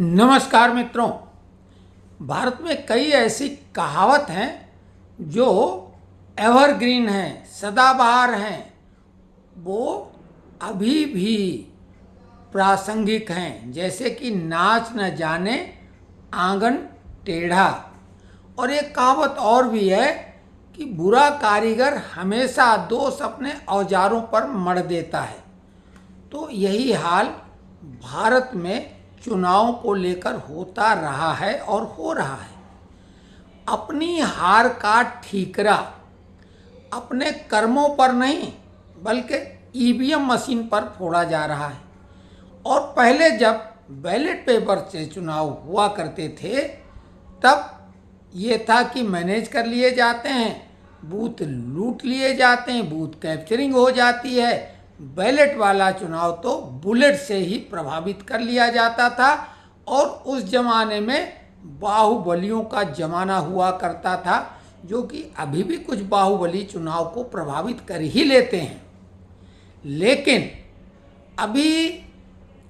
नमस्कार मित्रों। भारत में कई ऐसी कहावत हैं जो एवरग्रीन हैं, सदाबहार हैं, वो अभी भी प्रासंगिक हैं। जैसे कि नाच न जाने आंगन टेढ़ा। और एक कहावत और भी है कि बुरा कारीगर हमेशा दोष अपने औजारों पर मढ़ देता है। तो यही हाल भारत में चुनाव को लेकर होता रहा है और हो रहा है। अपनी हार का ठीकरा अपने कर्मों पर नहीं बल्कि ईवीएम मशीन पर फोड़ा जा रहा है। और पहले जब बैलेट पेपर से चुनाव हुआ करते थे तब ये था कि मैनेज कर लिए जाते हैं, बूथ लूट लिए जाते हैं, बूथ कैप्चरिंग हो जाती है। बैलेट वाला चुनाव तो बुलेट से ही प्रभावित कर लिया जाता था। और उस जमाने में बाहुबलियों का जमाना हुआ करता था, जो कि अभी भी कुछ बाहुबली चुनाव को प्रभावित कर ही लेते हैं। लेकिन अभी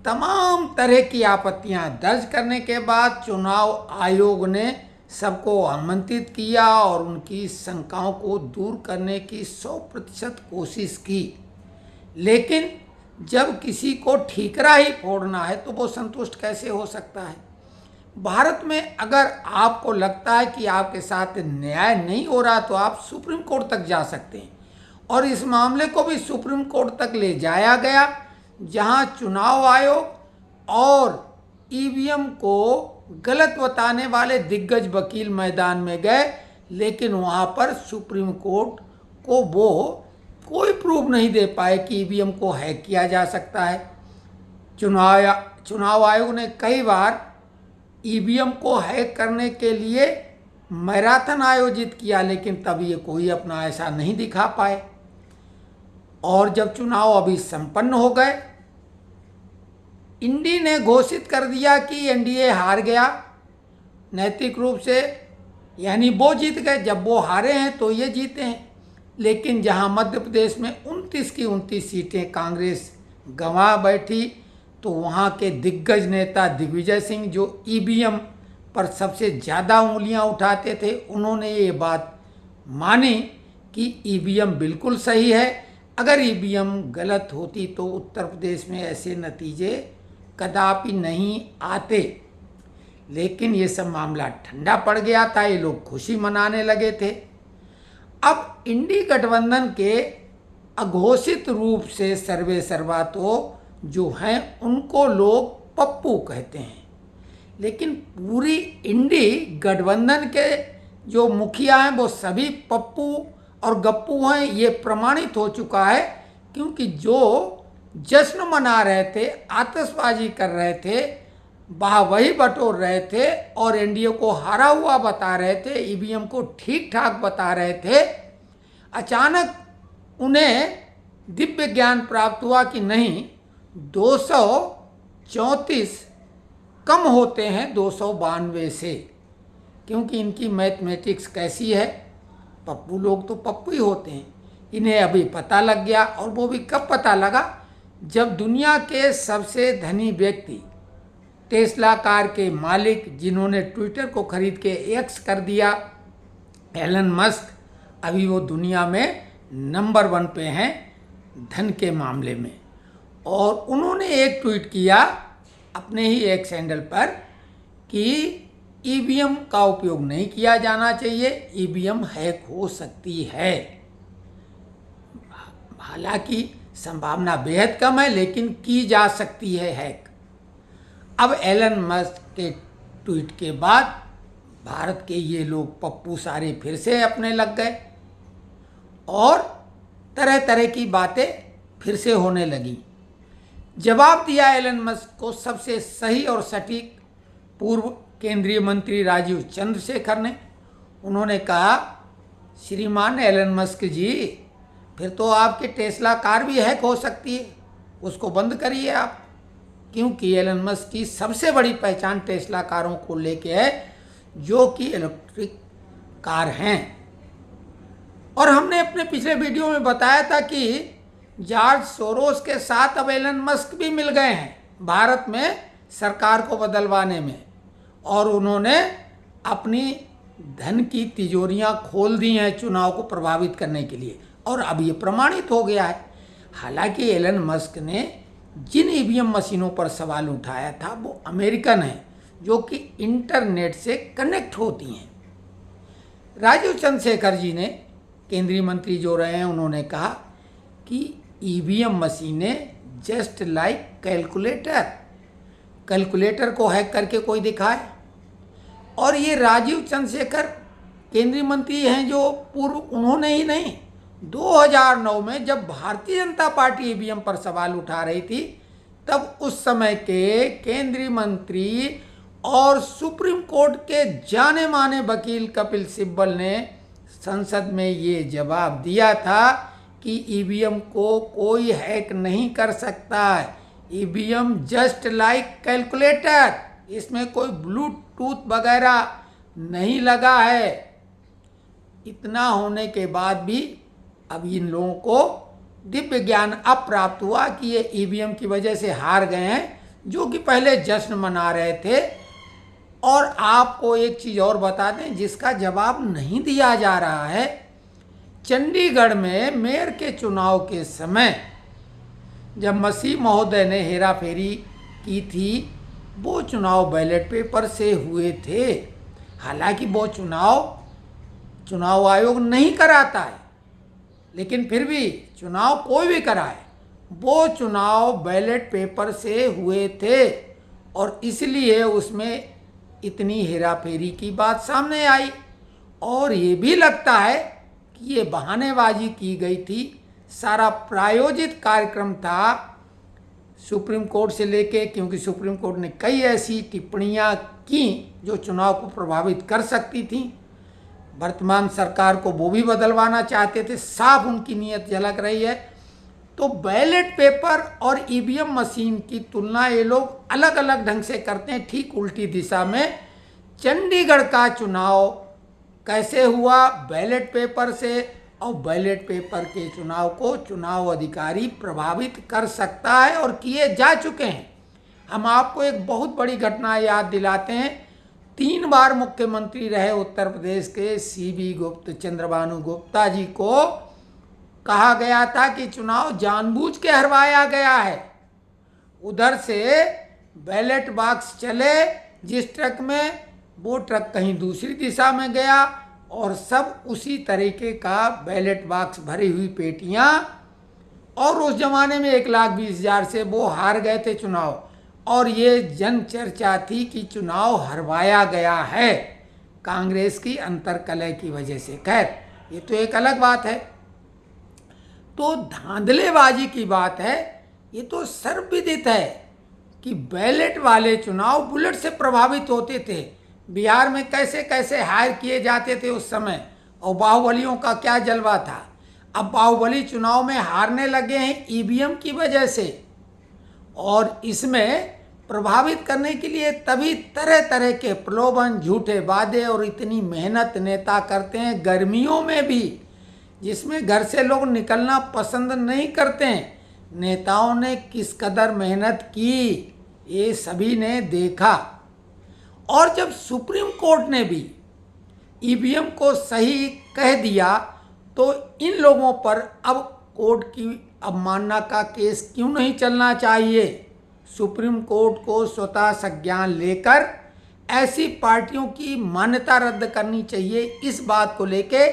तमाम तरह की आपत्तियां दर्ज करने के बाद चुनाव आयोग ने सबको आमंत्रित किया और उनकी शंकाओं को दूर करने की 100% कोशिश की। लेकिन जब किसी को ठीकरा ही फोड़ना है तो वो संतुष्ट कैसे हो सकता है। भारत में अगर आपको लगता है कि आपके साथ न्याय नहीं हो रहा तो आप सुप्रीम कोर्ट तक जा सकते हैं। और इस मामले को भी सुप्रीम कोर्ट तक ले जाया गया, जहां चुनाव आयोग और ईवीएम को गलत बताने वाले दिग्गज वकील मैदान में गए। लेकिन वहां पर सुप्रीम कोर्ट को वो कोई प्रूफ नहीं दे पाए कि ईवीएम को हैक किया जा सकता है। चुनाव आयोग ने कई बार ईवीएम को हैक करने के लिए मैराथन आयोजित किया, लेकिन तब ये कोई अपना ऐसा नहीं दिखा पाए। और जब चुनाव अभी संपन्न हो गए, इंडी ने घोषित कर दिया कि एनडीए हार गया नैतिक रूप से, यानी वो जीत गए। जब वो हारे हैं तो ये जीते हैं। लेकिन जहां मध्य प्रदेश में 29 की 29 सीटें कांग्रेस गंवा बैठी, तो वहां के दिग्गज नेता दिग्विजय सिंह, जो ईवीएम पर सबसे ज़्यादा उंगलियां उठाते थे, उन्होंने ये बात मानी कि ईवीएम बिल्कुल सही है। अगर ईवीएम गलत होती तो उत्तर प्रदेश में ऐसे नतीजे कदापि नहीं आते। लेकिन ये सब मामला ठंडा पड़ गया था, ये लोग खुशी मनाने लगे थे। अब इंडी गठबंधन के अघोषित रूप से सर्वे सर्वा तो जो हैं उनको लोग पप्पू कहते हैं। लेकिन पूरी इंडी गठबंधन के जो मुखिया हैं वो सभी पप्पू और गप्पू हैं, ये प्रमाणित हो चुका है। क्योंकि जो जश्न मना रहे थे, आतिशबाजी कर रहे थे, वाहवाही बटोर रहे थे और एनडीए को हारा हुआ बता रहे थे, ईवीएम को ठीक ठाक बता रहे थे, अचानक उन्हें दिव्य ज्ञान प्राप्त हुआ कि नहीं, 234 कम होते हैं 292 से। क्योंकि इनकी मैथमेटिक्स कैसी है, पप्पू लोग तो पप्पू ही होते हैं। इन्हें अभी पता लग गया। और वो भी कब पता लगा, जब दुनिया के सबसे धनी व्यक्ति, टेस्ला कार के मालिक, जिन्होंने ट्विटर को खरीद के एक्स कर दिया, एलन मस्क, अभी वो दुनिया में नंबर 1 पे हैं धन के मामले में। और उन्होंने एक ट्वीट किया अपने ही एक्स हैंडल पर कि ईवीएम का उपयोग नहीं किया जाना चाहिए, ईवीएम हैक हो सकती है। हालांकि संभावना बेहद कम है, लेकिन की जा सकती है हैक। अब एलन मस्क के ट्वीट के बाद भारत के ये लोग पप्पू सारे फिर से अपने लग गए और तरह तरह की बातें फिर से होने लगी। जवाब दिया एलन मस्क को सबसे सही और सटीक पूर्व केंद्रीय मंत्री राजीव चंद्रशेखर ने। उन्होंने कहा, श्रीमान एलन मस्क जी, फिर तो आपकी टेस्ला कार भी हैक हो सकती है, उसको बंद करिए आप। क्योंकि एलन मस्क की सबसे बड़ी पहचान टेस्ला कारों को लेके है, जो कि इलेक्ट्रिक कार हैं। और हमने अपने पिछले वीडियो में बताया था कि जॉर्ज सोरोस के साथ अब एलन मस्क भी मिल गए हैं। भारत में सरकार को बदलवाने में, और उन्होंने अपनी धन की तिजोरियां खोल दी हैं चुनाव को प्रभावित करने के लिए, और अब ये प्रमाणित हो गया है। हालांकि एलन मस्क ने जिन ईवीएम मशीनों पर सवाल उठाया था वो अमेरिकन हैं, जो कि इंटरनेट से कनेक्ट होती हैं। राजीव चंद्रशेखर जी ने, केंद्रीय मंत्री जो रहे हैं, उन्होंने कहा कि ईवीएम मशीनें जस्ट लाइक कैलकुलेटर को हैक करके कोई दिखाए। और ये राजीव चंद्रशेखर केंद्रीय मंत्री हैं जो पूर्व, उन्होंने ही नहीं, 2009 में जब भारतीय जनता पार्टी ईवीएम पर सवाल उठा रही थी, तब उस समय के केंद्रीय मंत्री और सुप्रीम कोर्ट के जाने माने वकील कपिल सिब्बल ने संसद में ये जवाब दिया था कि ईवीएम को कोई हैक नहीं कर सकता है, ईवीएम जस्ट लाइक कैलकुलेटर, इसमें कोई ब्लूटूथ वगैरह नहीं लगा है। इतना होने के बाद भी अब इन लोगों को दिव्य ज्ञान अब प्राप्त हुआ कि ये ईवीएम की वजह से हार गए हैं, जो कि पहले जश्न मना रहे थे। और आपको एक चीज़ और बता दें जिसका जवाब नहीं दिया जा रहा है, चंडीगढ़ में मेयर के चुनाव के समय जब मसीह महोदय ने हेरा फेरी की थी, वो चुनाव बैलेट पेपर से हुए थे। हालांकि वो चुनाव आयोग नहीं कराता है, लेकिन फिर भी चुनाव कोई भी कराए, वो चुनाव बैलेट पेपर से हुए थे, और इसलिए उसमें इतनी हेराफेरी की बात सामने आई। और ये भी लगता है कि ये बहानेबाजी की गई थी, सारा प्रायोजित कार्यक्रम था सुप्रीम कोर्ट से लेके, क्योंकि सुप्रीम कोर्ट ने कई ऐसी टिप्पणियां की जो चुनाव को प्रभावित कर सकती थी। वर्तमान सरकार को वो भी बदलवाना चाहते थे, साफ उनकी नीयत झलक रही है। तो बैलेट पेपर और ईवीएम मशीन की तुलना ये लोग अलग अलग ढंग से करते हैं, ठीक उल्टी दिशा में। चंडीगढ़ का चुनाव कैसे हुआ बैलेट पेपर से, और बैलेट पेपर के चुनाव को चुनाव अधिकारी प्रभावित कर सकता है, और किए जा चुके हैं। हम आपको एक बहुत बड़ी घटना याद दिलाते हैं। 3 बार मुख्यमंत्री रहे उत्तर प्रदेश के सीबी गुप्ता, चंद्रबानु गुप्ता जी को कहा गया था कि चुनाव जानबूझ के हरवाया गया है। उधर से बैलेट बॉक्स चले जिस ट्रक में, वो ट्रक कहीं दूसरी दिशा में गया, और सब उसी तरीके का बैलेट बॉक्स भरी हुई पेटियां, और उस जमाने में 1,20,000 से वो हार गए थे चुनाव, और ये जन चर्चा थी कि चुनाव हरवाया गया है कांग्रेस की अंतर्कलह की वजह से। खैर, ये तो एक अलग बात है। तो धांधलेबाजी की बात है, ये तो सर्वविदित है कि बैलेट वाले चुनाव बुलेट से प्रभावित होते थे। बिहार में कैसे कैसे हायर किए जाते थे उस समय, और बाहुबलियों का क्या जलवा था। अब बाहुबली चुनाव में हारने लगे हैं ईवीएम की वजह से, और इसमें प्रभावित करने के लिए तभी तरह तरह के प्रलोभन, झूठे वादे और इतनी मेहनत नेता करते हैं, गर्मियों में भी, जिसमें घर से लोग निकलना पसंद नहीं करते हैं। नेताओं ने किस कदर मेहनत की ये सभी ने देखा। और जब सुप्रीम कोर्ट ने भी ईवीएम को सही कह दिया, तो इन लोगों पर अब कोर्ट की अवमानना का केस क्यों नहीं चलना चाहिए। सुप्रीम कोर्ट को स्वतः संज्ञान लेकर ऐसी पार्टियों की मान्यता रद्द करनी चाहिए, इस बात को लेके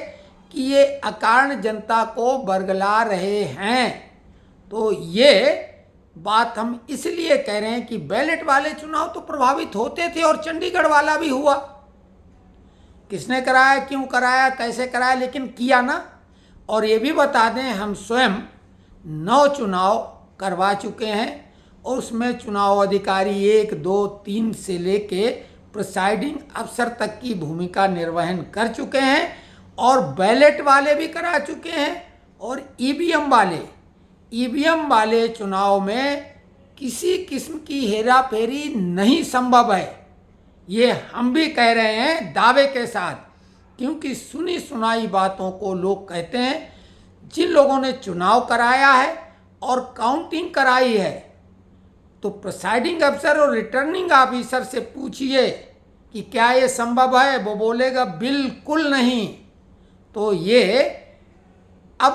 कि ये अकारण जनता को बरगला रहे हैं। तो ये बात हम इसलिए कह रहे हैं कि बैलेट वाले चुनाव तो प्रभावित होते थे, और चंडीगढ़ वाला भी हुआ। किसने कराया, क्यों कराया, कैसे कराया, लेकिन किया ना। और ये भी बता दें, हम स्वयं 9 चुनाव करवा चुके हैं, और उसमें चुनाव अधिकारी 1, 2, 3 से लेके प्रिसाइडिंग अफसर तक की भूमिका निर्वहन कर चुके हैं, और बैलेट वाले भी करा चुके हैं, और ईवीएम वाले चुनाव में किसी किस्म की हेरा फेरी नहीं संभव है। ये हम भी कह रहे हैं दावे के साथ, क्योंकि सुनी सुनाई बातों को लोग कहते हैं। जिन लोगों ने चुनाव कराया है और काउंटिंग कराई है, तो प्रिसाइडिंग अफसर और रिटर्निंग ऑफिसर से पूछिए कि क्या ये संभव है, वो बोलेगा बिल्कुल नहीं। तो ये अब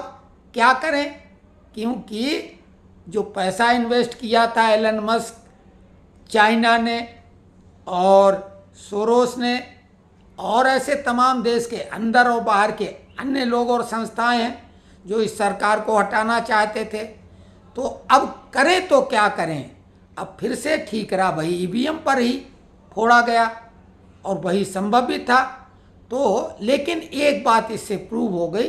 क्या करें, क्योंकि जो पैसा इन्वेस्ट किया था एलन मस्क, चाइना ने और सोरोस ने और ऐसे तमाम देश के अंदर और बाहर के अन्य लोग और संस्थाएं हैं जो इस सरकार को हटाना चाहते थे। तो अब करें तो क्या करें, अब फिर से ठीक रहा, वही ईवीएम पर ही फोड़ा गया और वही संभव भी था। तो लेकिन एक बात इससे प्रूव हो गई,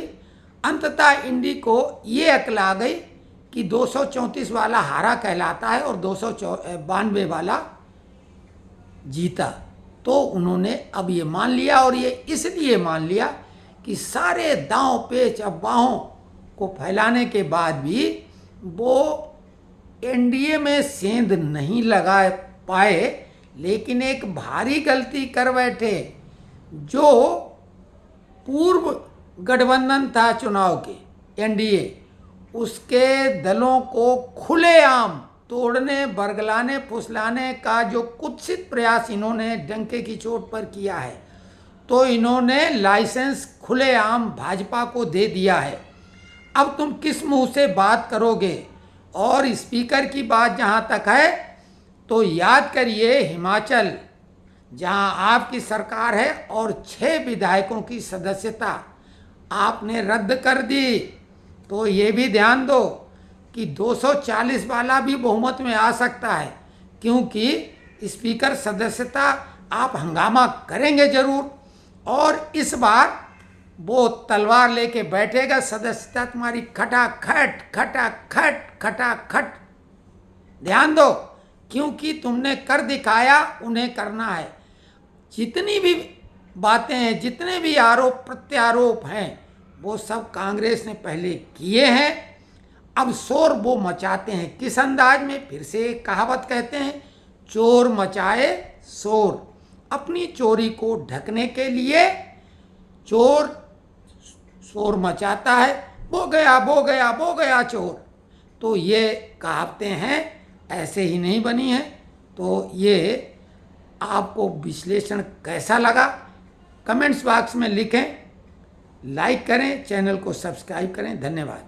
अंततः इंडी को ये अकल आ गई कि 234 वाला हारा कहलाता है और 292 वाला जीता। तो उन्होंने अब ये मान लिया, और ये इसलिए मान लिया कि सारे दांव पेच अफवाहों को फैलाने के बाद भी वो एनडीए में सेंध नहीं लगा पाए, लेकिन एक भारी गलती कर बैठे। जो पूर्व गठबंधन था चुनाव के एनडीए, उसके दलों को खुलेआम तोड़ने, बरगलाने, फुसलाने का जो कुत्सित प्रयास इन्होंने डंके की चोट पर किया है, तो इन्होंने लाइसेंस खुलेआम भाजपा को दे दिया है। अब तुम किस मुंह से बात करोगे। और स्पीकर की बात जहाँ तक है, तो याद करिए हिमाचल जहाँ आपकी सरकार है और 6 विधायकों की सदस्यता आपने रद्द कर दी। तो ये भी ध्यान दो कि 240 वाला भी बहुमत में आ सकता है, क्योंकि स्पीकर सदस्यता आप हंगामा करेंगे जरूर, और इस बार वो तलवार लेके बैठेगा, सदस्यता तुम्हारी खटाखट खटाखट खटाखट। ध्यान दो, क्योंकि तुमने कर दिखाया, उन्हें करना है। जितनी भी बातें हैं, जितने भी आरोप प्रत्यारोप हैं, वो सब कांग्रेस ने पहले किए हैं। अब शोर वो मचाते हैं किस अंदाज में, फिर से एक कहावत कहते हैं, चोर मचाए शोर। अपनी चोरी को ढकने के लिए चोर शोर मचाता है, वो गया वो गया वो गया चोर। तो ये कहावतें हैं, ऐसे ही नहीं बनी हैं। तो ये आपको विश्लेषण कैसा लगा, कमेंट्स बॉक्स में लिखें, लाइक करें, चैनल को सब्सक्राइब करें। धन्यवाद।